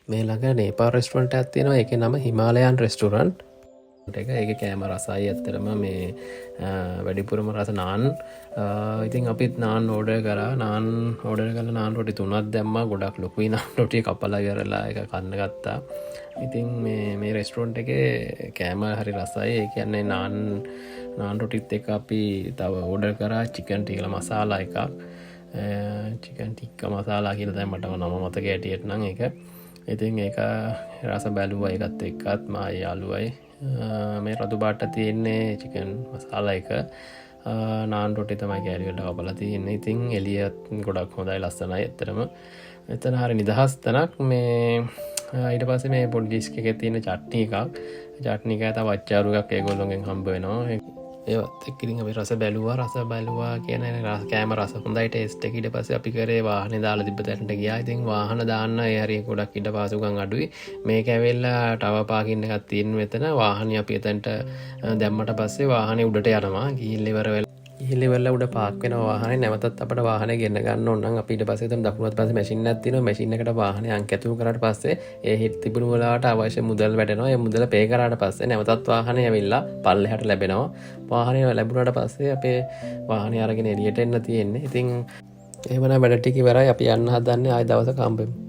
මේ ළඟ නේපාල් රෙස්ටුරන්ට් එකක් තියෙනවා. ඒකේ නම හිමාලයන් රෙස්ටුරන්ට් එක. ඒක කෑම රසයි ඇත්තරම මේ වැඩිපුරම රස නාන්. ඉතින් අපිත් නාන් ඕඩර් කරා. නාන් ඕඩර් කරලා නාන් රොටි 3ක් දැම්මා. ගොඩක් ලොකුයි නාන් රොටිය කපලා ඉවරලා ඒක කන්න ගත්තා. ඉතින් මේ රෙස්ටුරන්ට් එකේ කෑම හරි රසයි. ඒ කියන්නේ නාන් රොටිත් එක අපි තව ඕඩර් කරා චිකන් ටිකලා මසාලා එකක්. චිකන් ටික්ක මසාලා කියලා දැන් මට නම මතක ඇටියට නම් ඒක. ඉතින් ඒක රස බැලුවා ඒකත් එක්කත් මායි යාළුවයි. මේ රතු පාට තියෙන්නේ චිකන් මසාලා එක. නාන් රොටි තමයි කෑලිවලට කපලා තියෙන්නේ. ඉතින් එළියත් ගොඩක් හොඳයි ලස්සනයි ඇත්තටම. එතන හරි නිදහස් තැනක්. මේ ඊට පස්සේ මේ පොඩි ඩිස්ක් එකේ තියෙන චට්නි එකක්. චට්නි එකයි තව අච්චාරු එකක් ඒගොල්ලෝගෙන් හම්බ වෙනවා. ඒවත් එක්ක ඉතින් අපි රස බැලුවා කියන කෑම රස හොඳයි ටේස්ට් එක. ඊට පස්සේ අපි කරේ වාහනේ දාලා තිබ්බ තැනට ගියා. ඉතින් වාහන දාන්න ඒ හරිය ගොඩක් ඉඩ පාසුකම් අඩුයි. මේක ඇවිල්ලා ටවර් පාකින් එකක් තියෙන මෙතන. වාහනේ අපි එතනට දැම්මට පස්සේ වාහනේ උඩට යනවා. ගිහිල්ලා උඩ පාක් වෙන වාහනේ නැවතත් අපිට වාහනේ ගෙන්න ගන්න ඕන නම් අපි ඊට පස්සේ එතන දකුණුත් පස්සේ මැෂින් එකක් තියෙනවා. මැෂින් එකට වාහනේ අංක ඇතුළු කරාට පස්සේ ඒ හිට තිබුණු වෙලාවට අවශ්‍ය මුදල් වැටෙනවා. ඒ මුදල පේ කරාට පස්සේ නැවතත් වාහනේ ඇවිල්ලා පල්ලෙහාට ලැබෙනවා. වාහනේ ලැබුණාට පස්සේ අපේ වාහනේ අරගෙන එළියට එන්න තියෙන්නේ. ඉතින් එහෙමනම් වැඩ ටික ඉවරයි. අපි යන්න හදන්නේ ආයෙ දවසක හම්බෙමු.